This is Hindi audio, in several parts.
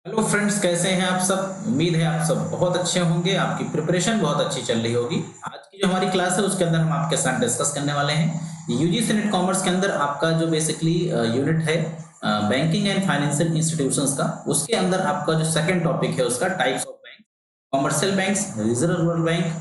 हेलो फ्रेंड्स, कैसे हैं आप सब। उम्मीद है आप सब बहुत अच्छे होंगे, आपकी प्रिपरेशन बहुत अच्छी चल रही होगी। आज की जो हमारी क्लास है उसके अंदर हम आपके साथ डिस्कस करने वाले हैं यूजीसी नेट कॉमर्स के अंदर आपका जो बेसिकली यूनिट है बैंकिंग एंड फाइनेंशियल इंस्टीट्यूशंस का, उसके अंदर आपका जो सेकंड टॉपिक है उसका types of bank, commercial banks, regional rural bank,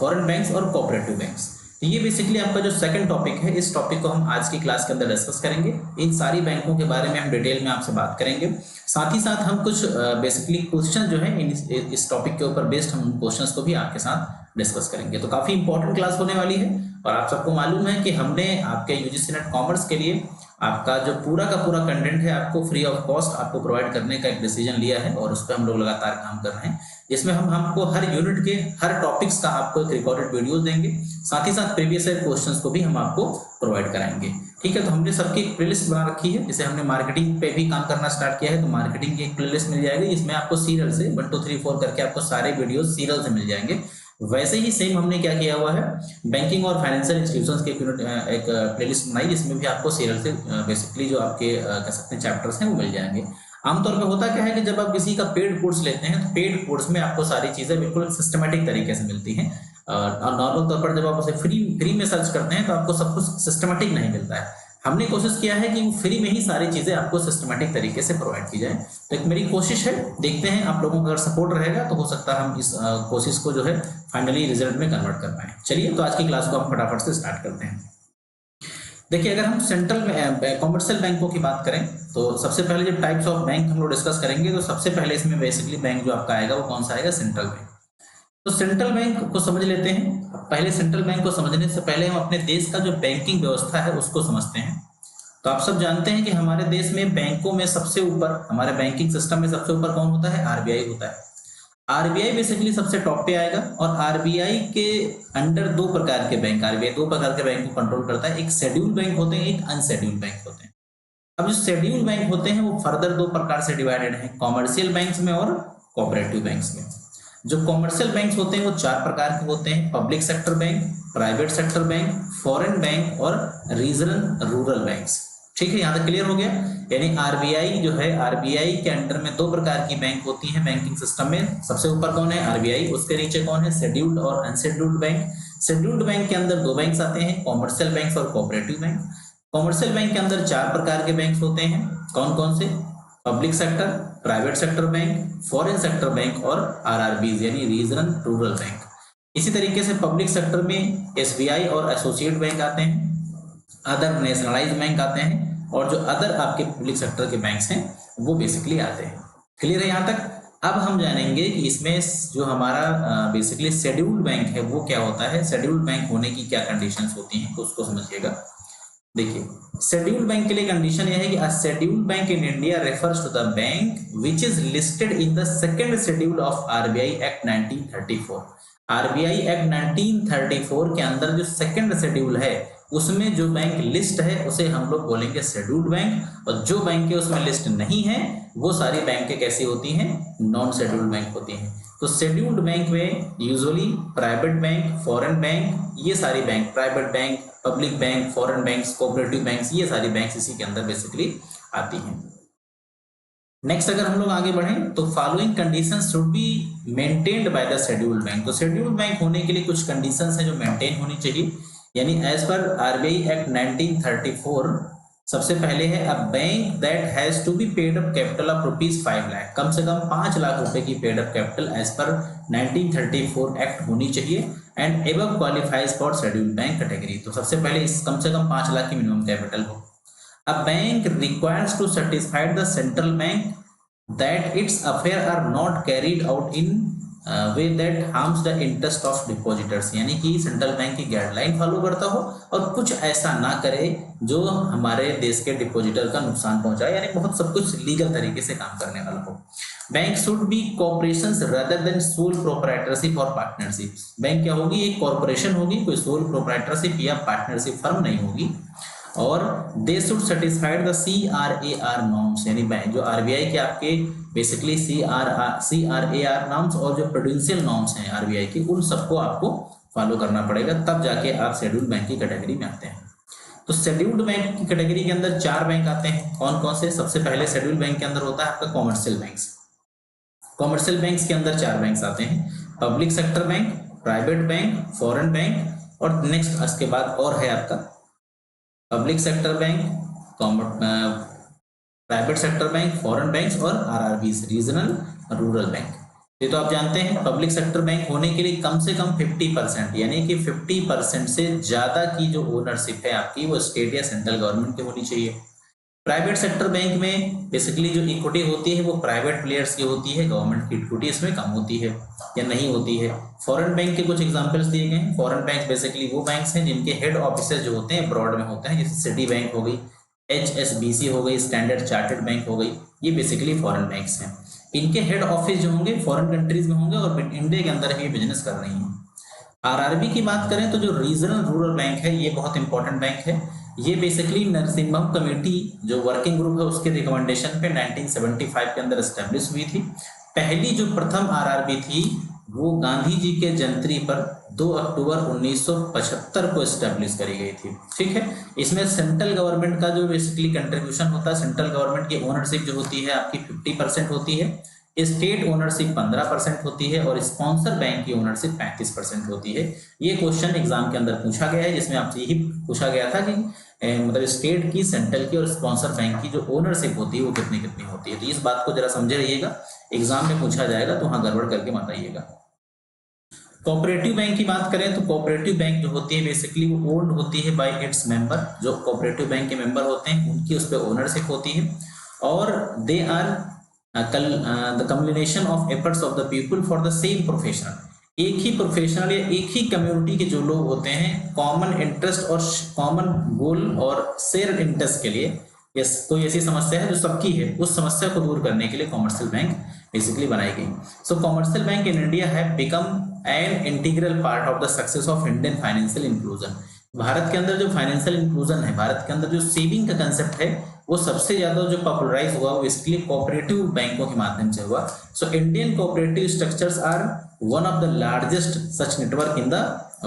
foreign banks और कोऑपरेटिव बैंक्स। ये बेसिकली आपका जो सेकंड टॉपिक है, इस टॉपिक को हम आज की क्लास के अंदर डिस्कस करेंगे। इन सारी बैंकों के बारे में हम डिटेल में आपसे बात करेंगे। साथ ही साथ हम कुछ बेसिकली क्वेश्चन जो है इस टॉपिक के ऊपर बेस्ड हम उन क्वेश्चंस को भी आपके साथ डिस्कस करेंगे। तो काफी इंपॉर्टेंट क्लास होने वाली है और आप सबको मालूम है कि हमने आपके यूजीसी नेट कॉमर्स के लिए आपका जो पूरा का पूरा कंटेंट है आपको फ्री ऑफ कॉस्ट आपको प्रोवाइड करने का एक डिसीजन लिया है और उस पर हम लोग लगातार काम कर रहे हैं, जिसमें हम हमको हर यूनिट के हर टॉपिक्स का आपको एक रिकॉर्डेड वीडियोस देंगे। साथ ही साथ प्रीवियस ईयर क्वेश्चंस को भी हम आपको प्रोवाइड कराएंगे। ठीक है, तो हमने सबकी एक प्लेलिस्ट बना रखी है। जैसे हमने मार्केटिंग पे भी काम करना स्टार्ट किया है, तो मार्केटिंग की एक प्लेलिस्ट मिल जाएगी जिसमें आपको सीरियल से 1 2 3 4 करके आपको सारे वीडियोस सीरियल से मिल जाएंगे। वैसे ही सेम हमने क्या किया हुआ है, बैंकिंग और फाइनेंशियल इंस्टीट्यूशंस के एक प्लेलिस्ट बनाई जिसमें भी आपको सीरियल से बेसिकली जो आपके कह सकते हैं चैप्टर्स हैं वो मिल जाएंगे। आमतौर पे होता क्या है कि जब आप किसी का पेड कोर्स लेते हैं तो पेड कोर्स में आपको सारी चीजें बिल्कुल सिस्टमेटिक तरीके से मिलती हैं और नॉर्मल तौर पर जब आप उसे फ्री में सर्च करते हैं तो आपको सब कुछ सिस्टमेटिक नहीं मिलता है। हमने कोशिश किया है कि फ्री में ही सारी चीजें आपको सिस्टमेटिक तरीके से प्रोवाइड की जाए। तो एक मेरी कोशिश है, देखते हैं आप लोगों का अगर सपोर्ट रहेगा तो हो सकता है हम इस कोशिश को जो है फाइनली रिजल्ट में कन्वर्ट कर पाए। चलिए, तो आज की क्लास को हम फटाफट से स्टार्ट करते हैं। देखिए, अगर हम सेंट्रल कॉमर्शियल बैंकों की बात करें तो सबसे पहले जब टाइप्स ऑफ बैंक हम लोग डिस्कस करेंगे तो सबसे पहले इसमें बेसिकली बैंक जो आपका आएगा वो कौन सा आएगा, सेंट्रल बैंक। तो सेंट्रल बैंक को समझ लेते हैं। पहले सेंट्रल बैंक को समझने से पहले हम अपने देश का जो बैंकिंग व्यवस्था है उसको समझते हैं। तो आप सब जानते हैं कि हमारे देश में बैंकों में सबसे ऊपर, हमारे बैंकिंग सिस्टम में सबसे ऊपर कौन होता है, आरबीआई होता है। आरबीआई बेसिकली सबसे टॉप पे आएगा और आरबीआई के अंडर दो प्रकार के बैंक, आरबीआई दो प्रकार के बैंक को कंट्रोल करता है। एक शेड्यूल बैंक होते हैं, एक अनशेड्यूल बैंक होते हैं। अब जो शेड्यूल बैंक होते हैं वो फर्दर दो प्रकार से डिवाइडेड है, कॉमर्शियल बैंक्स में और कोऑपरेटिव बैंक्स में। जो कॉमर्शियल बैंक्स होते हैं वो चार प्रकार के होते हैं, public sector bank, private sector bank, foreign bank और रीजनल रूरल बैंक्स। ठीक है, यहाँ तक क्लियर हो गया। यानी आरबीआई जो है, आरबीआई के अंडर में दो प्रकार की बैंक होती है बैंकिंग सिस्टम में। सबसे ऊपर कौन है, आरबीआई, उसके नीचे कौन है, शेड्यूल्ड और अनशेड्यूल्ड बैंक। शेड्यूल्ड बैंक के अंदर दो बैंक्स आते हैं, कॉमर्शियल बैंक और कोऑपरेटिव बैंक। कॉमर्शियल बैंक के अंदर चार प्रकार के बैंक्स होते हैं, कौन कौन से, public sector, private sector bank, foreign sector bank और आरआरबीज यानी रीजनल रूरल बैंक। इसी तरीके से पब्लिक सेक्टर में एसबीआई और एसोसिएट बैंक आते हैं, अदर नेशनलाइज बैंक आते हैं और जो अदर आपके पब्लिक सेक्टर के बैंक्स हैं वो बेसिकली आते हैं। क्लियर है यहाँ तक। अब हम जानेंगे कि इसमें जो हमारा बेसिकली शेड्यूल्ड बैंक है वो क्या होता है, शेड्यूल्ड बैंक होने की क्या कंडीशंस होती हैं, तो उसको समझिएगा। देखिए, शेड्यूल्ड बैंक के लिए कंडीशन यह है कि a scheduled bank in India refers to the bank which is listed in the second schedule of RBI act 1934। RBI act 1934 के अंदर जो सेकंड शेड्यूल है उसमें जो बैंक लिस्ट है उसे हम लोग बोलेंगे शेड्यूल्ड बैंक, और जो बैंक उसमें लिस्ट नहीं है वो सारी बैंकें कैसी होती हैं, नॉन शेड्यूल्ड बैंक होती हैं। तो शेड्यूल्ड बैंक में usually private bank, foreign bank, ये सारी bank, private bank, public bank, foreign banks, cooperative banks, ये सारी बैंक्स इसी के अंदर बेसिकली आती हैं। नेक्स्ट अगर हम लोग आगे बढ़ें तो following conditions should be maintained by the scheduled bank. तो शेड्यूल्ड बैंक होने के लिए कुछ कंडीशंस हैं जो मेंटेन होनी चाहिए। यानी एज पर आरबीआई एक्ट 1934 सबसे पहले है, a bank that has to be paid up capital of ₹5 lakh, कम से कम 5 लाख रुपए की paid up capital as per 1934 act होनी चाहिए and above qualifies for scheduled bank category. तो सबसे पहले इस कम से कम 5 लाख की मिनिमम कैपिटल हो। A bank requires to satisfy the central bank that its affairs are not carried out in way that harms the interest of depositors। यानी कि सेंट्रल बैंक की गाइडलाइन फॉलो करता हो और कुछ ऐसा ना करे जो हमारे देश के डिपॉजिटर का नुकसान पहुंचाए, यानी बहुत सब कुछ लीगल तरीके से काम करने वाला हो। Bank should be corporations rather than sole proprietorship और पार्टनरशिप। बैंक क्या होगी, एक कॉर्पोरेशन होगी, कोई सोल प्रोप्राइटरशिप या पार्टनरशिप फर्म नहीं होगी। और they should satisfied the CRAR norms, यानी जो आरबीआई के आपके बेसिकली CRAR नॉर्म्स और जो प्रूडेंशियल नॉर्म्स हैं आरबीआई की, उन सबको आपको फॉलो करना पड़ेगा, तब जाके आप शेड्यूल्ड बैंक की कैटेगरी में आते हैं। तो शेड्यूल्ड बैंक की कैटेगरी के अंदर 4 बैंक आते हैं। कौन कौन से? सबसे पहले शेड्यूल्ड बैंक के अंदर होता है आपका कॉमर्शियल बैंक्स। कॉमर्शियल बैंक्स के अंदर 4 बैंक्स आते हैं, public sector bank, private bank, foreign bank, और नेक्स्ट उसके बाद और है आपका public sector bank, private sector bank, foreign banks और आरआरबी रीजनल रूरल बैंक। ये तो आप जानते हैं। पब्लिक सेक्टर बैंक होने के लिए कम से कम 50% यानी कि 50% से ज्यादा की जो ओनरशिप है आपकी वो स्टेट या सेंट्रल गवर्नमेंट की होनी चाहिए। प्राइवेट सेक्टर बैंक में बेसिकली जो इक्विटी होती है वो प्राइवेट प्लेयर्स की होती है, गवर्नमेंट की इक्विटी इसमें कम होती है या नहीं होती है। फॉरेन बैंक के कुछ एग्जांपल्स दिए गए हैं। फॉरेन बैंक बेसिकली वो बैंक्स हैं जिनके हेड ऑफिसेज जो होते हैं अब्रॉड में होते हैं, जैसे सिटी बैंक हो गई, HSBC हो गई, स्टैंडर्ड चार्टर्ड बैंक हो गई, ये बेसिकली फॉरेन बैंक्स हैं। इनके हेड ऑफिस जो होंगे फॉरेन कंट्रीज में होंगे और इंडिया के अंदर ही बिजनेस कर रही हैं। आरआरबी की बात करें तो जो रीजनल रूरल बैंक है ये बहुत इंपॉर्टेंट बैंक है। ये बेसिकली नरसिम्हम कमेटी जो वर्किंग ग्रुप है उसके रिकमेंडेशन पे 1975 के अंदर एस्टेब्लिश हुई थी। पहली जो प्रथम आरआरबी थी वो गांधी जी के जयंती पर 2 अक्टूबर 1975 को एस्टेब्लिश करी गई थी। ठीक है, इसमें सेंट्रल गवर्नमेंट का जो बेसिकली कंट्रीब्यूशन होता है, सेंट्रल गवर्नमेंट की ओनरशिप जो होती है आपकी 50% होती है, स्टेट ओनरशिप 15% होती है और स्पॉन्सर बैंक की ओनरशिप 35% होती है। ये क्वेश्चन एग्जाम के अंदर पूछा गया है जिसमें आपसे यही पूछा गया था कि मतलब स्टेट की, सेंट्रल की और स्पॉन्सर बैंक की जो ओनरशिप होती है वो कितनी कितनी होती है। तो इस बात को जरा समझे रहिएगा, एग्जाम में पूछा जाएगा तो हाँ गड़बड़ करके मत आइएगा। कोऑपरेटिव बैंक की बात करें तो कोऑपरेटिव बैंक जो होती है बेसिकली वो ओन्ड होती है बाय इट्स मेंबर। जो कोऑपरेटिव बैंक के मेंबर होते हैं उनकी उस पर ओनरशिप होती है और they are the combination of efforts of the people for the same professional. एक ही प्रोफेशनल या एक ही कम्युनिटी के जो लोग होते हैं कॉमन इंटरेस्ट और कॉमन गोल और शेयर इंटरेस्ट के लिए, यस कोई ऐसी समस्या है जो सबकी है, उस समस्या को दूर करने के लिए कॉमर्शियल बैंक बेसिकली बनाई गई। So commercial bank in India have become an integral part of the success of Indian financial inclusion. Bharat के अंदर जो फाइनेंशियल इंक्लूजन है, भारत के अंदर जो सेविंग का कंसेप्ट है वो सबसे ज्यादा जो पॉपुलराइज हुआ वो इसके लिए कोऑपरेटिव बैंकों के माध्यम से हुआ। So Indian cooperative structures are one of the largest such network in the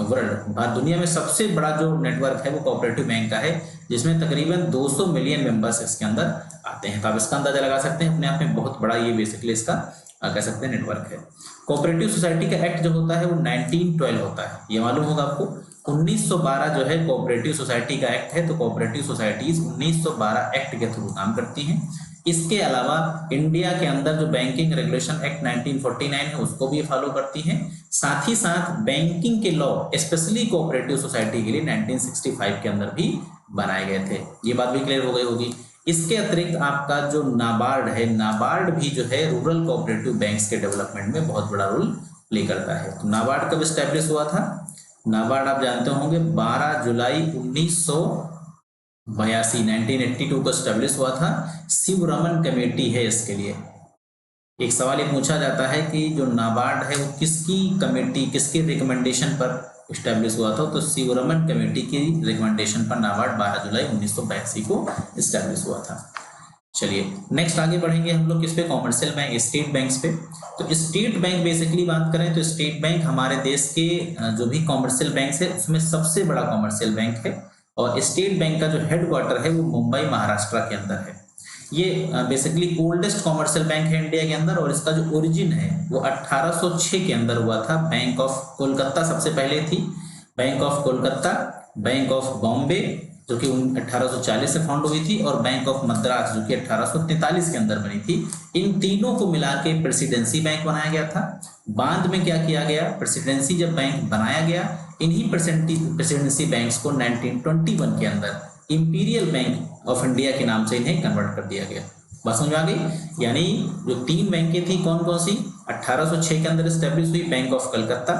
world. दुनिया में सबसे बड़ा जो नेटवर्क है वो कोऑपरेटिव बैंक का है जिसमें तकरीबन 200 मिलियन मेंबर्स इसके अंदर आते हैं। तो आप इसका अंदाजा लगा सकते हैं, अपने आप में बहुत बड़ा ये बेसिकली इसका कह सकते हैं नेटवर्क है। कोऑपरेटिव सोसाइटी का एक्ट जो होता है वो 1912 होता है, ये मालूम होगा आपको। 1912 जो है कोऑपरेटिव सोसाइटी का एक्ट है, तो कोऑपरेटिव सोसाइटीज 1912 एक्ट के थ्रू काम करती हैं। इसके अलावा इंडिया के अंदर जो बैंकिंग रेगुलेशन एक्ट 1949 है उसको भी फॉलो करती हैं। साथ ही साथ बैंकिंग के लॉ स्पेशली कोऑपरेटिव सोसाइटी के लिए 1965 के अंदर भी बनाए गए थे। ये बात भी क्लियर हो गई होगी। इसके अतिरिक्त आपका जो नाबार्ड है, नाबार्ड भी जो है रूरल कोऑपरेटिव बैंक्स के डेवलपमेंट में बहुत बड़ा रोल प्ले करता है। तो नाबार्ड कब स्टैब्लिश हुआ था? नाबार्ड आप जानते होंगे 12 जुलाई 1982 को स्टैब्लिश हुआ था। शिवरमन कमेटी है इसके लिए। एक सवाल ये पूछा जाता है कि जो नाबार्ड है वो किसकी कमेटी, किसके रिकमेंडेशन पर स्टैब्लिश हुआ था? तो शिवरमन कमेटी की रिकमेंडेशन पर नाबार्ड 12 जुलाई 1982 को स्टैब्लिश हुआ था। चलिए नेक्स्ट आगे बढ़ेंगे हम लोग किस पे? कॉमर्शियल बैंक, स्टेट बैंक्स पे। तो स्टेट बैंक बेसिकली बात करें तो स्टेट बैंक हमारे देश के जो भी कॉमर्शियल बैंक है उसमें सबसे बड़ा कॉमर्शियल बैंक है और स्टेट बैंक का जो हेडक्वार्टर है वो मुंबई महाराष्ट्र के अंदर है। ये बेसिकली ओल्डेस्ट कॉमर्शियल बैंक है इंडिया के अंदर और इसका जो ओरिजिन है वो 1806 के अंदर हुआ था। बैंक ऑफ कोलकाता सबसे पहले थी, bank of Kolkata, bank of Bombay जो कि 1840 से फाउंड हुई थी और बैंक ऑफ मद्रास जो कि 1843 के अंदर बनी थी। इन तीनों को मिला के प्रेसिडेंसी बैंक बनाया गया था। बाद में क्या किया गया? प्रेसिडेंसी जब बैंक बनाया गया, इन्हीं प्रेसिडेंसी बैंक्स को 1921 के अंदर इंपीरियल बैंक ऑफ इंडिया के नाम से इन्हें कन्वर्ट कर दिया गया। बात समझ आ गई? यानी जो 3 बैंकें थी कौन कौन सी? 1806 के अंदर स्टैब्लिश हुई बैंक ऑफ कलकत्ता,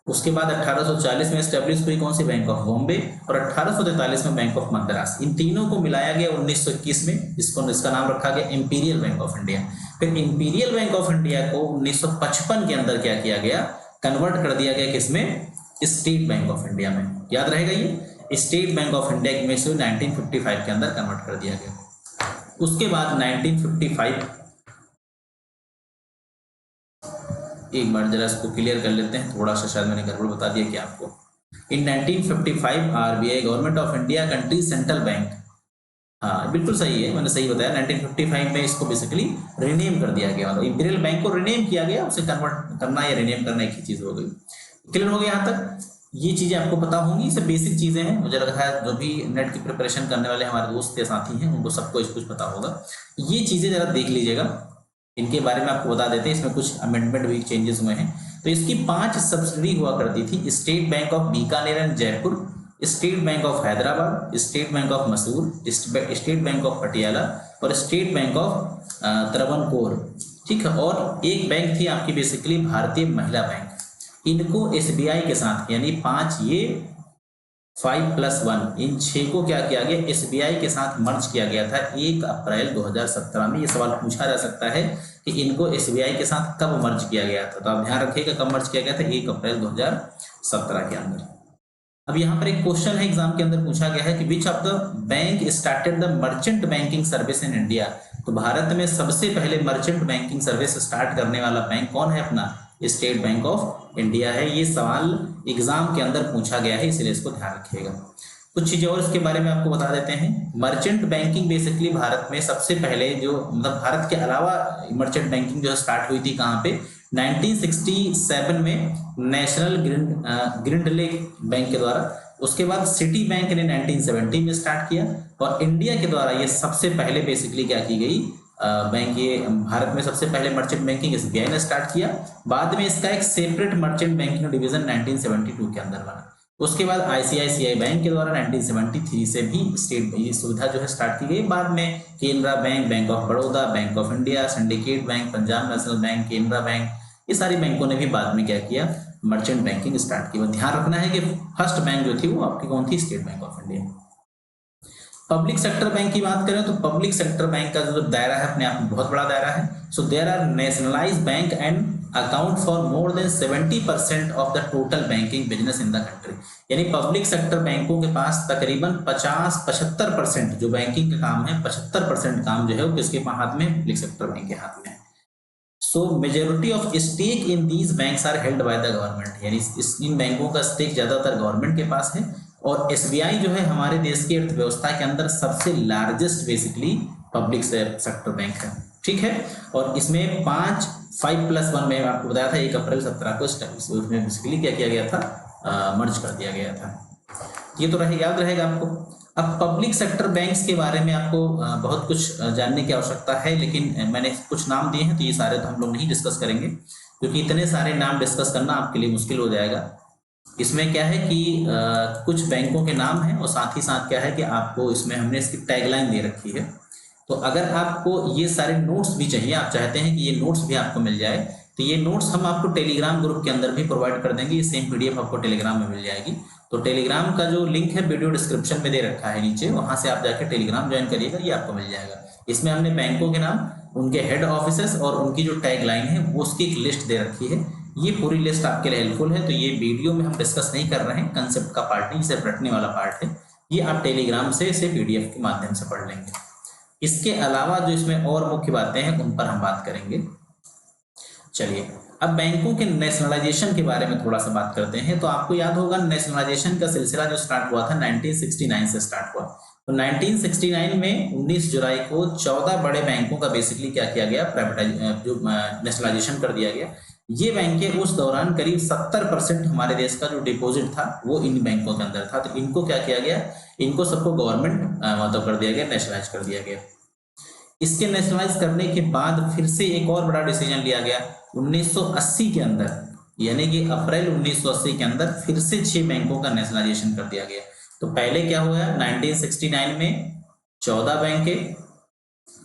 उसके बाद 1840 में स्टैब्लिश हुई कौन सी? बैंक ऑफ बॉम्बे, और 1843 में बैंक ऑफ मद्रास। इन तीनों को मिलाया गया 1921 में, इसका नाम रखा गया इंपीरियल बैंक ऑफ इंडिया। फिर इंपीरियल बैंक ऑफ इंडिया को 1955 के अंदर क्या किया गया? कन्वर्ट कर दिया गया किसमें? स्टेट बैंक ऑफ इंडिया में। याद रहेगा ये, स्टेट बैंक ऑफ इंडिया में से 1955 के अंदर कन्वर्ट कर दिया गया। उसके बाद 1955, एक बार जरा इसको क्लियर कर लेते हैं, थोड़ा सा शायद मैंने गड़बड़ बता दिया कि आपको इन 1955 RBI government of India country central bank, हाँ बिल्कुल सही है, मैंने सही बताया, 1955 में इसको बेसिकली रिनेम कर दिया गया, मतलब इंपीरियल बैंक को रिनेम किया गया, उसे कन्वर्ट करना या रिनेम करना एक ही चीज हो गई। क्लियर हो गया यहाँ तक? ये चीजें आपको पता होंगी, सब बेसिक चीजें हैं, मुझे लगता है जो भी नेट की प्रिपरेशन करने वाले हमारे दोस्त या साथी हैं उनको सबको कुछ पता होगा। ये चीजें जरा देख लीजिएगा, इनके बारे में आपको बता देते हैं, इसमें कुछ अमेंडमेंट भी चेंजेस हुए हैं। तो इसकी 5 सब्सिडी हुआ करती थी, state bank of Bikaner and Jaipur, state bank of Hyderabad, state bank of मसूर, स्टेट बैंक ऑफ पटियाला और स्टेट बैंक ऑफ त्रावणकोर, ठीक है। और एक बैंक थी आपकी बेसिकली भारतीय महिला बैंक। इनको एसबीआई के साथ, यानी 5 ये 5+1 इन 6 को क्या किया गया, एसबीआई के साथ मर्ज किया गया था 1 अप्रैल 2017 में। ये सवाल पूछा जा सकता है कि इनको एसबीआई के साथ कब मर्ज किया गया था, तो आप ध्यान रखिएगा कब मर्ज किया गया था, 1 अप्रैल 2017 के अंदर। अब यहाँ पर एक क्वेश्चन है एग्जाम के अंदर पूछा गया है कि which of the bank started the merchant banking service in India. तो भारत में सबसे पहले मर्चेंट बैंकिंग सर्विस स्टार्ट करने वाला बैंक कौन है अपना, स्टेट बैंक ऑफ इंडिया है। ये सवाल एग्जाम के अंदर पूछा गया है, इसलिए इसको ध्यान रखिएगा। कुछ चीजें और इसके बारे में आपको बता देते हैं। मर्चेंट बैंकिंग बेसिकली भारत में सबसे पहले जो, मतलब भारत के अलावा मर्चेंट बैंकिंग जो स्टार्ट हुई थी कहाँ पे, 1967 में नेशनल ग्रिंडले बैंक के द्वारा। उसके बाद सिटी बैंक ने 1970 में स्टार्ट किया, और इंडिया के द्वारा ये सबसे पहले बेसिकली क्या की गई बैंक, ये भारत में सबसे पहले मर्चेंट बैंकिंग एसबीआई ने स्टार्ट किया। बाद में इसका एक सेपरेट मर्चेंट बैंकिंग डिवीजन 1972 के अंदर बना। उसके बाद आईसीआईसीआई बैंक के द्वारा 1973 से भी स्टेट ये सुविधा जो है स्टार्ट की गई। बाद में Canara bank, bank of Baroda, bank of India, syndicate bank, Punjab National bank, Canara bank, ये सारी बैंकों ने भी बाद में क्या किया, मर्चेंट बैंकिंग स्टार्ट की। ध्यान रखना है कि फर्स्ट बैंक जो थी वो आपकी कौन थी, state bank of India. Public sector bank की बात करें तो पब्लिक सेक्टर बैंक का जो दायरा है अपने आप में बहुत बड़ा दायरा है। So there are nationalized bank and account for more than 70% of the total banking business in the country. यानी पब्लिक सेक्टर बैंकों के पास तकरीबन 50-75% जो बैंकिंग का काम है, 75% काम जो है वो किसके हाथ में, पब्लिक सेक्टर बैंक के हाथ में है। So majority of stake in these banks are held by the government, यानी इन बैंकों का स्टेक ज्यादातर गवर्नमेंट के पास है। और एसबीआई जो है हमारे देश की अर्थव्यवस्था के अंदर सबसे largest basically public sector bank है, ठीक है। और इसमें 5+1 में आपको बताया था 1 अप्रैल 17 को उसमें बेसिकली क्या किया गया था, मर्ज कर दिया गया था। ये तो याद रहेगा आपको। अब पब्लिक सेक्टर बैंक्स के बारे में आपको बहुत कुछ जानने की आवश्यकता है, लेकिन मैंने कुछ नाम दिए हैं तो ये सारे तो हम लोग नहीं डिस्कस करेंगे, क्योंकि इतने सारे नाम डिस्कस करना आपके लिए मुश्किल हो जाएगा। इसमें क्या है कि कुछ बैंकों के नाम हैं, और साथ ही साथ क्या है कि आपको इसमें हमने इसकी टैगलाइन दे रखी है। तो अगर आपको ये सारे नोट्स भी चाहिए, आप चाहते हैं कि ये नोट्स भी आपको मिल जाए, तो ये नोट्स हम आपको टेलीग्राम ग्रुप के अंदर भी प्रोवाइड कर देंगे। ये सेम पीडीएफ आपको टेलीग्राम में मिल जाएगी। तो टेलीग्राम का जो लिंक है वीडियो डिस्क्रिप्शन में दे रखा है नीचे, वहां से आप जाकर टेलीग्राम ज्वाइन करिएगा, ये आपको मिल जाएगा। इसमें हमने बैंकों के नाम, उनके हेड ऑफिसर्स और उनकी जो टैगलाइन है वो उसकी एक लिस्ट दे रखी है। ये पूरी लिस्ट आपके लिए हेल्पफुल है, तो ये वीडियो में हम डिस्कस नहीं कर रहे हैं, कंसेप्ट का पार्ट नहीं, सिर्फ रटने वाला पार्ट है। ये आप टेलीग्राम से इसे पीडीएफ के माध्यम से पढ़ लेंगे। इसके अलावा जो इसमें और मुख्य बातें हैं उन पर हम बात करेंगे। चलिए अब बैंकों के नेशनलाइजेशन के बारे में थोड़ा सा बात करते हैं। तो आपको याद होगा नेशनलाइजेशन का सिलसिला जो स्टार्ट हुआ था 1969 से स्टार्ट हुआ। तो 1969 में 19 जुलाई को 14 बड़े बैंकों का बेसिकली क्या किया गया, जो नेशनलाइजेशन कर दिया गया। ये बैंकें उस दौरान करीब 70% हमारे देश का जो डिपॉजिट था वो इन बैंकों के अंदर था। तो इनको क्या किया गया, इनको सबको गवर्नमेंट मतलब कर दिया गया, नेशनलाइज कर दिया गया। इसके नेशनलाइज करने के बाद फिर से एक और बड़ा डिसीजन लिया गया 1980 के अंदर, यानी कि अप्रैल 1980 के अंदर फिर से 6 बैंकों का नेशनलाइजेशन कर दिया गया। तो पहले क्या हुआ 1969 में 14 बैंकें,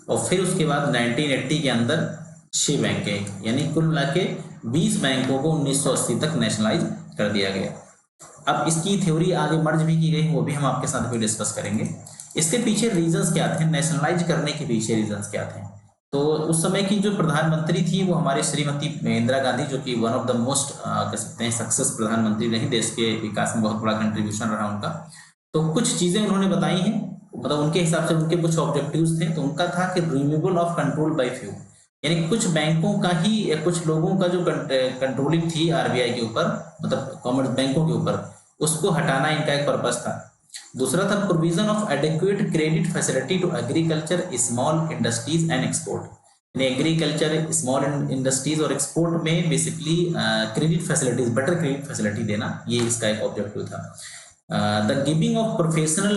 और फिर उसके बाद 1980 के अंदर 6 बैंकें, यानी कुल मिला के 20 बैंकों को 1980 तक नेशनलाइज कर दिया गया। अब इसकी थ्योरी आगे मर्ज भी की गई, वो भी हम आपके साथ भी डिस्कस करेंगे। इसके पीछे रीजंस क्या थे, नेशनलाइज करने के पीछे रीजंस क्या थे। तो उस समय की जो प्रधानमंत्री थी वो हमारे श्रीमती इंदिरा गांधी, जो कि वन ऑफ द मोस्ट कह सकते हैं सक्सेस प्रधानमंत्री रही, देश के विकास में बहुत बड़ा कंट्रीब्यूशन रहा उनका। तो कुछ चीजें उन्होंने बताई हैं, मतलब उनके हिसाब से उनके कुछ ऑब्जेक्टिव्स थे। तो उनका था कि removal of control by few, यानी कुछ बैंकों का ही या कुछ लोगों का जो कंट्रोलिंग थी आरबीआई के ऊपर, मतलब कॉमर्स बैंकों के ऊपर, उसको हटाना इनका एक पर्पस था। दूसरा था provision of adequate credit facility to agriculture, small industries and export. Agriculture, small industries और एक्सपोर्ट में basically credit facilities, better credit facility देना, ये इसका एक ऑब्जेक्टिव था। The giving of professional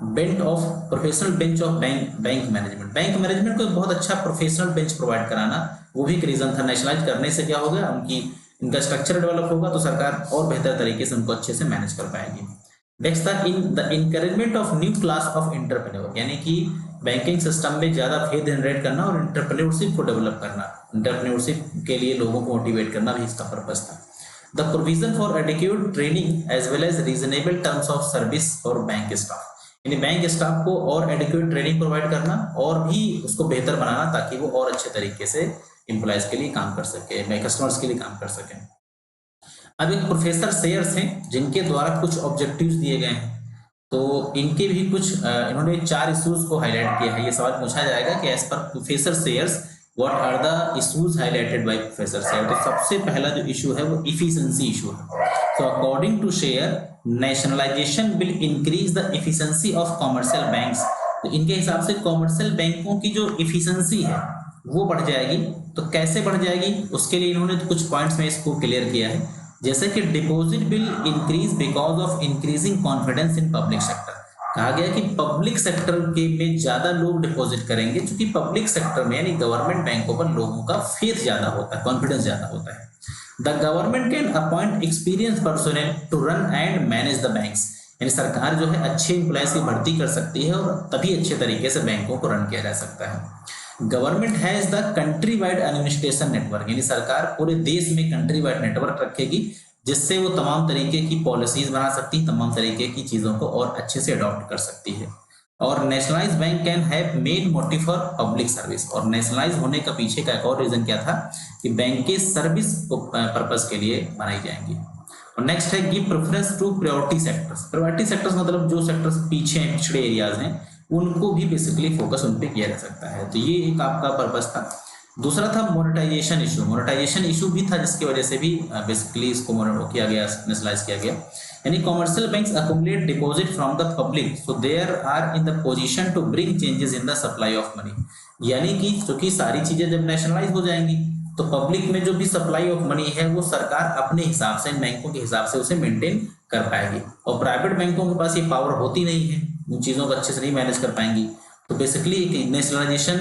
bench of bank management, bank management को बहुत अच्छा प्रोफेशनल बेंच प्रोवाइड कराना, वो भी एक रीजन था। नेशनलाइज करने से क्या होगा, इनका स्ट्रक्चर डेवलप होगा तो सरकार और बेहतर तरीके से उनको अच्छे से मैनेज कर पाएगी। नेक्स्ट था in the encouragement of new class of entrepreneur, यानी कि बैंकिंग सिस्टम में ज्यादा फेथ जनरेट करना और एंटरप्रेन्योरशिप को डेवलप करना, एंटरप्रेन्योरशिप के लिए लोगों को मोटिवेट करना भी इसका पर्पस था। The provision for adequate training as well as reasonable terms of service for bank staff, यानी बैंक स्टाफ को और एडिक्वेट ट्रेनिंग प्रोवाइड करना और भी उसको बेहतर बनाना ताकि वो और अच्छे तरीके से एम्प्लॉयज के लिए काम कर सके, कस्टमर्स के लिए काम कर सके। अब एक प्रोफेसर शेयर्स हैं जिनके द्वारा कुछ ऑब्जेक्टिव्स दिए गए हैं, तो इनके भी कुछ इन्होंने 4 इश्यूज को हाईलाइट किया है। ये सवाल पूछा जाएगा कि एज पर professor shares what are the issues highlighted by professor share. तो सबसे पहला जो इशू है वो इफिशिएंसी इशू है। तो according to share, nationalization will increase the efficiency of commercial banks. तो इनके हिसाब से कॉमर्शियल बैंकों की जो एफिशिएंसी है वो बढ़ जाएगी। तो कैसे बढ़ जाएगी, उसके लिए इन्होंने कुछ पॉइंट्स में इसको क्लियर किया है, जैसे कि deposit will increase because of increasing confidence in public sector. कहा गया कि पब्लिक सेक्टर के में ज्यादा लोग डिपॉजिट करेंगे क्योंकि पब्लिक सेक्टर में यानी गवर्नमेंट बैंकों पर लोगों का फेथ ज्यादा होता है, कॉन्फिडेंस ज्यादा होता है। The government can appoint experience personal to run and manage the banks, यानी सरकार जो है अच्छे एम्प्लॉयज की भर्ती कर सकती है और तभी अच्छे तरीके से बैंकों को रन किया जा सकता है। Government has the country wide administration network, यानी सरकार पूरे देश में कंट्री वाइड नेटवर्क रखेगी जिससे वो तमाम तरीके की पॉलिसीज बना सकती है, तमाम तरीके की चीजों को और अच्छे से अडॉप्ट कर सकती है। और nationalise bank can have main motive for public service, और नेशनलाइज होने का पीछे का एक और रीजन क्या था कि बैंक के सर्विस पर्पस के लिए बनाई जाएंगी। और नेक्स्ट है give preference to priority sectors. Priority sectors मतलब जो सेक्टर्स पीछे हैं, पिछड़े एरियाज हैं, उनको भी बेसिकली फोकस उन पे किया जा सकता है। तो ये एक आपका पर्पस था। दूसरा था मोनेटाइजेशन इशू। मोनेटाइजेशन इशू भी था जिसकी वजह से भी बेसिकली इसको किया गया, नेशनलाइज किया गया। यानी commercial banks accumulate deposit from the public so there are in the position to bring changes in the supply of money, यानी कि क्योंकि सारी चीजें जब नेशनलाइज हो जाएंगी तो पब्लिक में जो भी सप्लाई ऑफ मनी है वो सरकार अपने हिसाब से, बैंकों के हिसाब से उसे मेंटेन कर पाएगी। और प्राइवेट बैंकों के पास ये पावर होती नहीं है, उन चीजों को अच्छे से नहीं मैनेज कर पाएंगी। तो बेसिकली नेशनलाइजेशन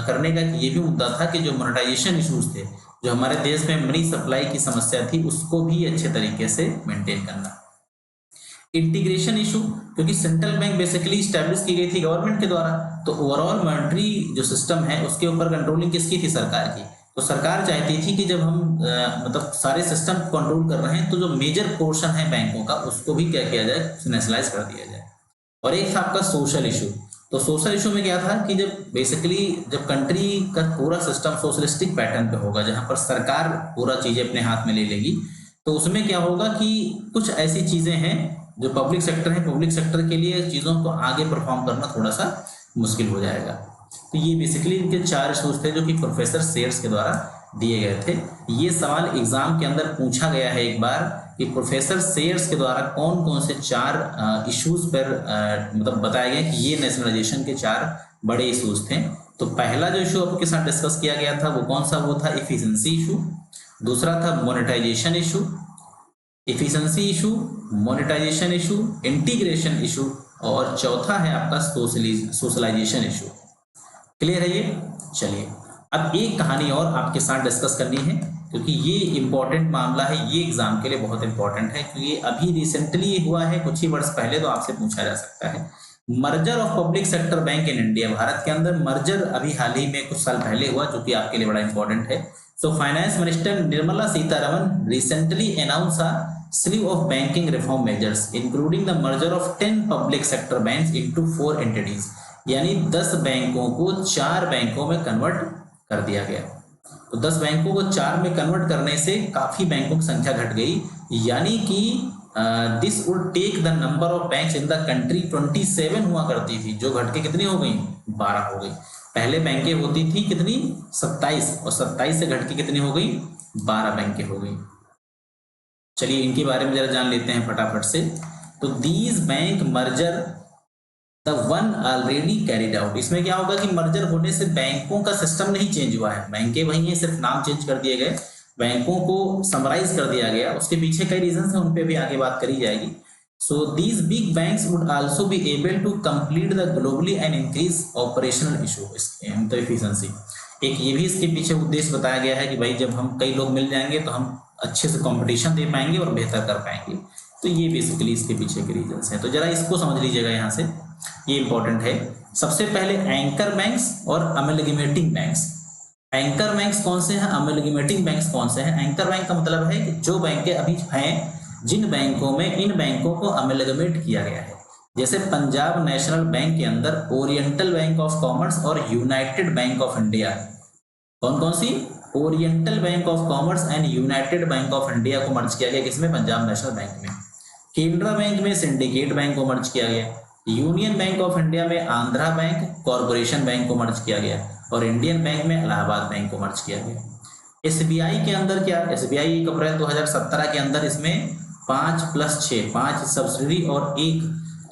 करने का ये भी मुद्दा था कि जो मोनेटाइजेशन इश्यूज थे, जो हमारे देश में मनी सप्लाई की समस्या थी, उसको भी अच्छे तरीके से मेंटेन करना। इंटीग्रेशन इशू, क्योंकि सेंट्रल बैंक बेसिकली स्टैब्लिश की गई थी गवर्नमेंट के द्वारा, तो ओवरऑल मॉनेटरी जो सिस्टम है उसके ऊपर कंट्रोलिंग किसकी थी, सरकार की। तो सरकार चाहती थी कि जब हम मतलब सारे सिस्टम कंट्रोल कर रहे हैं तो जो मेजर पोर्शन है बैंकों का उसको भी क्या किया जाए, नेशनलाइज कर दिया जाए। और एक था आपका सोशल इशू। तो सोशल इशू में क्या था कि जब कंट्री का पूरा सिस्टम सोशलिस्टिक पैटर्न पे होगा, जहां पर सरकार पूरा चीजें अपने हाथ में ले लेगी, तो उसमें क्या होगा कि कुछ ऐसी चीजें हैं जो पब्लिक सेक्टर है, पब्लिक सेक्टर के लिए चीजों को आगे परफॉर्म करना थोड़ा सा मुश्किल हो जाएगा। तो ये बेसिकली इनके 4 इशूज थे जो कि प्रोफेसर शेयर्स के द्वारा दिए गए थे। ये सवाल एग्जाम के अंदर पूछा गया है एक बार कि प्रोफेसर शेयर्स के द्वारा कौन कौन से 4 इश्यूज पर मतलब बताया गया कि ये नेशनलाइजेशन के 4 बड़े इश्यूज थे। तो पहला जो इशू आपके साथ डिस्कस किया गया था वो कौन सा, वो था एफिशिएंसी इशू। दूसरा था monetization issue, efficiency issue, monetization issue, integration issue, और चौथा है आपका सोशलाइजेशन इशू। क्लियर है ये? चलिए अब एक कहानी और आपके साथ डिस्कस करनी है क्योंकि ये इंपॉर्टेंट मामला है, ये एग्जाम के लिए बहुत इंपॉर्टेंट है क्योंकि अभी रिसेंटली हुआ है, कुछ ही वर्ष पहले, तो आपसे पूछा जा सकता है। Merger of public sector bank in India, Bharat के अंदर मर्जर अभी हाल ही में कुछ साल पहले हुआ जो कि आपके लिए बड़ा इंपॉर्टेंट है। So finance minister Nirmala Sitharaman recently announce a slew of banking reform measures including the merger of 10 public sector banks into 4 entities, यानी 10 बैंकों को 4 बैंकों में कन्वर्ट कर दिया गया। तो 10 बैंकों को 4 में कन्वर्ट करने से काफी बैंकों की संख्या घट गई, यानी कि this would take the number of banks in the country 27 हुआ करती थी, जो घट के कितनी हो गई, 12 हो गई। पहले बैंकें होती थी कितनी, 27, और 27 से घट के कितनी हो गई, 12 बैंकें हो गई। चलिए इनके बारे में जरा जान लेते हैं फटाफट से। तो these bank merger the one already carried out, इसमें क्या होगा कि मर्जर होने से बैंकों का सिस्टम नहीं चेंज हुआ है, बैंकें वही हैं, सिर्फ नाम चेंज कर दिए गए, बैंकों को समराइज कर दिया गया। उसके पीछे कई रीजन है, उन पे भी आगे बात करी जाएगी। So these big banks would also be able to complete the globally and increase operational issue efficiency. एक ये भी इसके पीछे उद्देश्य बताया गया है कि भाई जब हम कई लोग मिल जाएंगे तो हम अच्छे से कंपटीशन दे पाएंगे और बेहतर कर पाएंगे। तो ये बेसिकली इसके पीछे के रीजंस हैं। तो जरा इसको समझ लीजिएगा यहाँ से, ये इंपॉर्टेंट है। सबसे पहले एंकर बैंक्स और अमेलगमेटिंग बैंक्स। एंकर बैंक्स कौन से हैं, अमेलगमेटिंग बैंक्स कौन से हैं? एंकर बैंक का मतलब है कि जो बैंकें अभी हैं, जिन बैंकों में इन बैंकों को अमेलगमेट किया गया है। जैसे पंजाब नेशनल बैंक के अंदर ओरिएंटल बैंक ऑफ कॉमर्स और यूनाइटेड बैंक ऑफ इंडिया, कौन कौन सी? Oriental Bank of Commerce and United Bank of India को मर्ज किया गया, किसमें? पंजाब नेशनल बैंक में। केनरा बैंक में सिंडिकेट बैंक को मर्ज किया गया। यूनियन बैंक ऑफ इंडिया में आंध्रा बैंक कॉर्पोरेशन बैंक को मर्ज किया गया और इंडियन बैंक में इलाहाबाद बैंक को मर्ज किया गया। एसबीआई के अंदर क्या? एसबीआई 1 अप्रैल 2017 के अंदर इसमें 5+6 5 सब्सिडरी और एक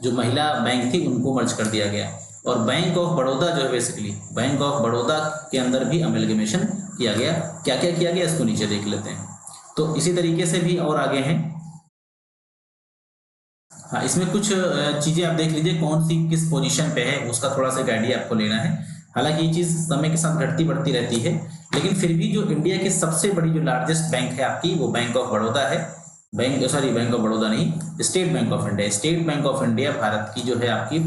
जो महिला बैंक थी उनको मर्ज कर दिया गया। और बैंक ऑफ बड़ौदा जो है बेसिकली बैंक ऑफ बड़ौदा के अंदर भी अमेलगमेशन किया गया। क्या क्या किया गया इसको नीचे देख लेते हैं। तो इसी तरीके से भी और आगे हैं। हाँ, इसमें कुछ चीजें आप देख लीजिए कौन सी किस पोजीशन पे है, उसका थोड़ा सा आइडिया आपको लेना है। हालांकि ये चीज समय के साथ घटती बढ़ती रहती है, लेकिन फिर भी जो इंडिया की सबसे बड़ी जो लार्जेस्ट बैंक है आपकी, वो बैंक ऑफ बड़ौदा है। बैंक ऑफ बड़ौदा नहीं, state bank of India. State bank of India Bharat की जो है आपकी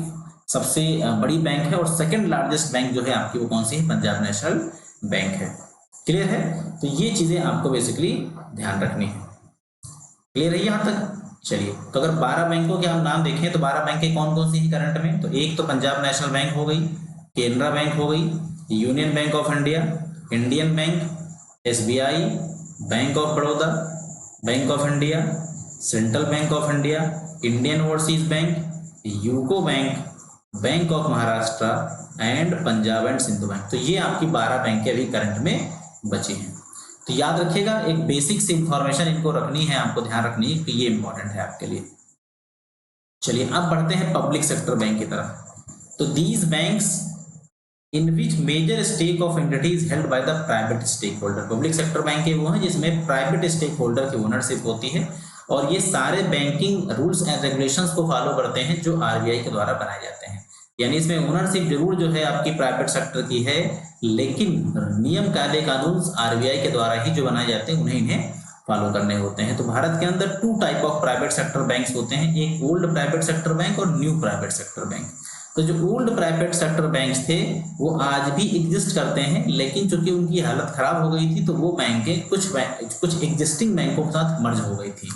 सबसे बड़ी बैंक है। और सेकंड लार्जेस्ट बैंक जो है आपकी वो कौन सी है? पंजाब नेशनल बैंक है। क्लियर है? तो ये चीजें आपको बेसिकली ध्यान रखनी है। क्लियर है यहाँ तक? चलिए, तो अगर 12 बैंकों के हम नाम देखें तो 12 बैंकें कौन कौन सी हैं करंट में? तो एक तो पंजाब नेशनल बैंक हो गई, केनरा बैंक हो गई, union bank of India, Indian bank, SBI, bank of Baroda, bank of India, central bank of India, Indian overseas bank, UCO bank, bank of Maharashtra and Punjab and Sindhu bank. तो ये आपकी 12 बैंकें अभी करंट में बची हैं। तो याद रखिएगा, एक बेसिक सी इंफॉर्मेशन इनको रखनी है, आपको ध्यान रखनी है कि ये इंपॉर्टेंट है आपके लिए। चलिए अब बढ़ते हैं पब्लिक सेक्टर बैंक की तरफ। तो these banks in which major stake of entity is held by the private stake holder. Public sector bank वो हैं जिसमें प्राइवेट स्टेक होल्डर की ओनरशिप होती है और ये सारे बैंकिंग रूल्स एंड रेगुलेशंस को फॉलो करते हैं जो आरबीआई के द्वारा बनाए जाते हैं। यानी इसमें ओनरशिप जरूर जो है आपकी प्राइवेट सेक्टर की है, लेकिन नियम कायदे कानून आरबीआई के द्वारा ही जो बनाए जाते हैं उन्हें इन्हें फॉलो करने होते हैं। तो भारत के अंदर 2 type of private sector banks होते हैं, एक ओल्ड प्राइवेट सेक्टर बैंक और न्यू प्राइवेट सेक्टर बैंक। तो जो ओल्ड प्राइवेट सेक्टर बैंक्स थे वो आज भी एग्जिस्ट करते हैं, लेकिन चूंकि उनकी हालत खराब हो गई थी तो वो बैंकें कुछ एग्जिस्टिंग बैंकों के साथ मर्ज हो गई थी।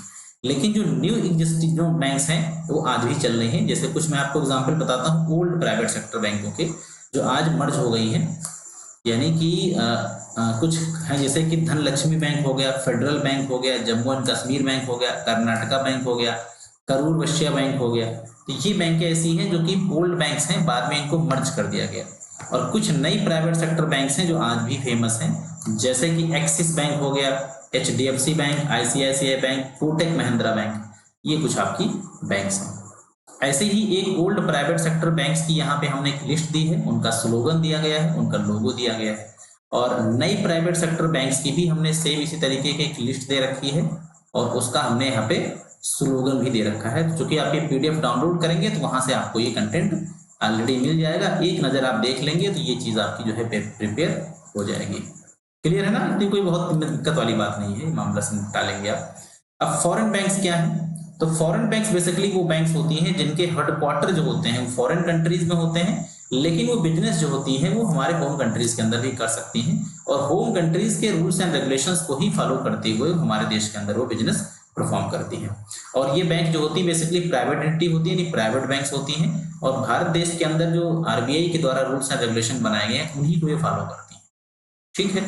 लेकिन जो न्यू एग्जिस्टिंग जो बैंक्स हैं वो आज भी चल रही हैं। जैसे कुछ मैं आपको एग्जांपल बताता हूँ ओल्ड प्राइवेट सेक्टर बैंकों के जो आज मर्ज हो गई हैं। यानी कि कुछ है जैसे कि धनलक्ष्मी बैंक हो गया, फेडरल बैंक हो गया, जम्मू एंड कश्मीर बैंक हो गया, कर्नाटका बैंक हो गया, करूर वैश्य बैंक हो गया। तो ये बैंकें ऐसी हैं जो कि ओल्ड बैंक्स हैं, बाद में इनको मर्ज कर दिया गया। और कुछ नई प्राइवेट सेक्टर बैंक्स हैं जो आज भी फेमस हैं, जैसे कि एक्सिस बैंक हो गया, HDFC bank, ICICI bank, Kotak Mahindra bank. ये कुछ आपकी बैंक्स हैं। ऐसे ही एक ओल्ड प्राइवेट सेक्टर बैंक्स की यहाँ पे हमने एक लिस्ट दी है, उनका स्लोगन दिया गया है, उनका लोगो दिया गया है। और नई प्राइवेट सेक्टर बैंक्स की भी हमने सेम इसी तरीके की एक लिस्ट दे रखी है और उसका हमने यहाँ पे स्लोगन भी दे रखा है। चूंकि आप ये पीडीएफ डाउनलोड करेंगे तो वहां से आपको ये कंटेंट ऑलरेडी मिल जाएगा, एक नजर आप देख लेंगे तो ये चीज आपकी जो है प्रिपेयर हो जाएगी। क्लियर है ना? इतनी कोई बहुत दिक्कत वाली बात नहीं है, मामला से निपटा लेंगे आप। अब फॉरेन बैंक्स क्या है? तो फॉरेन बैंक्स बेसिकली वो बैंक्स होती हैं जिनके हेडक्वार्टर जो होते हैं वो फॉरेन कंट्रीज में होते हैं, लेकिन वो बिजनेस जो होती है वो हमारे होम कंट्रीज के अंदर भी कर सकती हैं और होम कंट्रीज के रूल्स एंड रेगुलेशंस को ही फॉलो करते हुए हमारे देश के अंदर वो बिजनेस परफॉर्म करती है। और ये बैंक जो होती है बेसिकली प्राइवेट एंटिटी होती है, यानी प्राइवेट बैंक्स होती हैं और भारत देश के अंदर जो आरबीआई के द्वारा रूल्स एंड रेगुलेशन बनाए गए हैं उन्हीं को ये फॉलो करती है। ठीक है,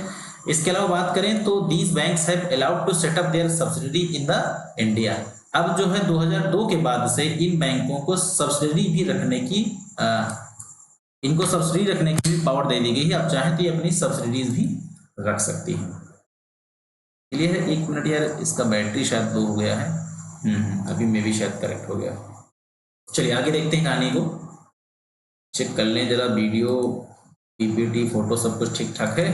इसके अलावा बात करें तो these banks have allowed to set up their subsidiary in the India. अब जो है 2002 के बाद से इन बैंकों को सब्सिडी भी रखने की इनको सब्सिडी रखने की भी पावर दे दी गई है। अब चाहे तो ये अपनी सब्सिडीज भी रख सकती हैं। क्लियर है? 1 मिनट यार, इसका बैटरी शायद लो हो गया है। अभी में भी शायद करेक्ट हो गया। चलिए आगे देखते हैं कहानी को, चेक कर लें जरा, वीडियो पीपीटी फोटो सब कुछ ठीक ठाक है।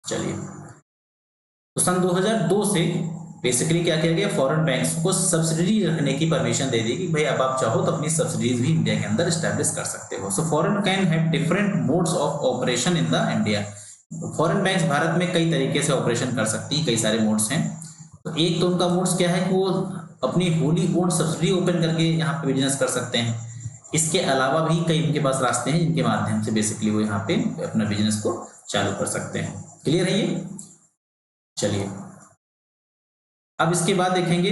चलिए, तो सन 2002 से बेसिकली क्या किया गया, फॉरेन बैंक्स को सब्सिडी रखने की परमिशन दे दी कि भाई अब आप चाहो तो अपनी सब्सिडीज भी इंडिया के अंदर स्टैब्लिश कर सकते हो। So foreign can have different modes of operation in the India. Foreign banks Bharat में कई तरीके से ऑपरेशन कर सकती है, कई सारे मोड्स हैं। तो एक तो उनका मोड्स क्या है कि वो अपनी होली ओन सब्सिडी ओपन करके यहाँ पे बिजनेस कर सकते हैं। इसके अलावा भी कई उनके पास रास्ते हैं जिनके माध्यम से बेसिकली वो यहाँ पे अपना बिजनेस को चालू कर सकते हैं। क्लियर है ये? चलिए अब इसके बाद देखेंगे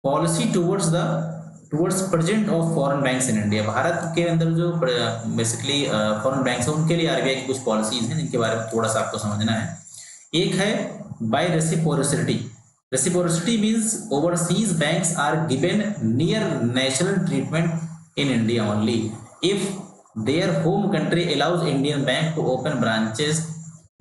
policy towards present of foreign banks in India. Bharat के अंदर जो बेसिकली फॉरेन बैंक्स हैं उनके लिए आरबीआई की कुछ पॉलिसीज हैं जिनके बारे में थोड़ा सा आपको समझना है। एक है by reciprocity. Reciprocity means overseas banks are given near national treatment in India only if their home country allows Indian bank to open branches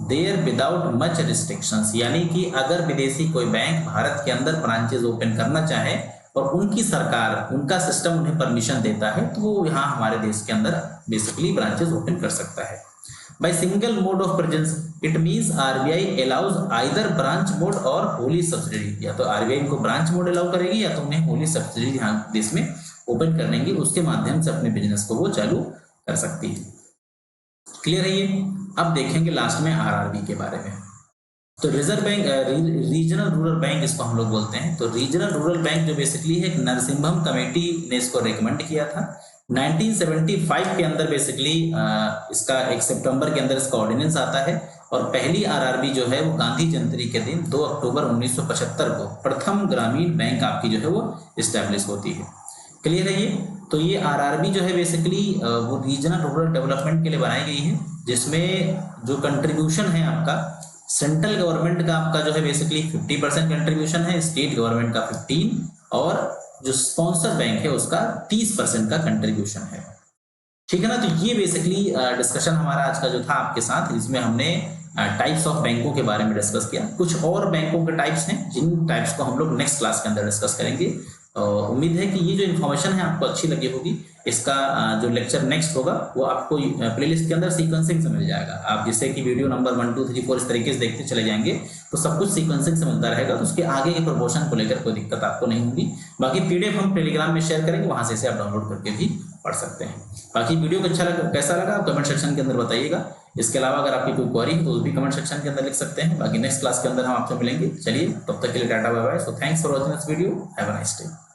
there without much restrictions. यानी कि अगर विदेशी कोई बैंक भारत के अंदर ब्रांचेस ओपन करना चाहे और उनकी सरकार, उनका सिस्टम उन्हें परमिशन देता है तो वो यहाँ हमारे देश के अंदर बेसिकली ब्रांचेस ओपन कर सकता है। By single mode of presence it means RBI allows either branch mode और होली सब्सिडी। या तो आरबीआई इनको ब्रांच मोड अलाउ करेगी या तो उन्हें होली सब्सिडी यहाँ देश में ओपन करने की, उसके माध्यम से अपने बिजनेस को वो चालू कर सकती है। क्लियर है ये? अब देखेंगे लास्ट में आरआरबी के बारे में। तो reserve bank, regional rural bank इसको हम लोग बोलते हैं। तो रीजनल रूरल बैंक जो बेसिकली है, एक नरसिम्हम कमेटी ने इसको रिकमेंड किया था 1975 के अंदर। बेसिकली इसका 1 सितंबर के अंदर इसका ऑर्डिनेंस आता है और पहली आरआरबी जो है वो गांधी जयंती के दिन 2 अक्टूबर 1975 को प्रथम ग्रामीण बैंक आपकी जो है वो इस्टेब्लिश होती है। क्लियर है ये? तो ये आरआरबी जो है बेसिकली वो रीजनल रूरल डेवलपमेंट के लिए बनाई गई है, जिसमें जो कंट्रीब्यूशन है आपका सेंट्रल गवर्नमेंट का आपका जो है बेसिकली 50% कंट्रीब्यूशन है, स्टेट गवर्नमेंट का 15 और जो स्पॉन्सर बैंक है उसका 30% का कंट्रीब्यूशन है। ठीक है ना? तो ये बेसिकली डिस्कशन हमारा आज का जो था आपके साथ, इसमें हमने टाइप्स ऑफ बैंकों के बारे में डिस्कस किया। कुछ और बैंकों के टाइप्स हैं जिन टाइप्स को हम लोग नेक्स्ट क्लास के अंदर डिस्कस करेंगे। उम्मीद है कि ये जो इन्फॉर्मेशन है आपको अच्छी लगी होगी। इसका जो लेक्चर नेक्स्ट होगा वो आपको प्लेलिस्ट के अंदर सीक्वेंसिंग से मिल जाएगा। आप जैसे कि वीडियो नंबर 1 2 3 4 इस तरीके से देखते चले जाएंगे तो सब कुछ सीक्वेंसिंग से मिलता रहेगा, तो उसके आगे के प्रोपोर्शन को लेकर कोई दिक्कत आपको नहीं होगी। बाकी पीडीएफ हम टेलीग्राम में शेयर करेंगे, वहां से इसे आप डाउनलोड करके भी पढ़ सकते हैं। बाकी वीडियो को अच्छा लगा, कैसा लगा आप कमेंट सेक्शन के अंदर बताइएगा। इसके अलावा अगर आपकी कोई क्वेरी है तो वो भी कमेंट सेक्शन के अंदर लिख सकते हैं। बाकी नेक्स्ट क्लास के अंदर हम आपसे मिलेंगे। चलिए तब तक के लिए टाटा bye bye. So thanks for watching this video, have a nice day.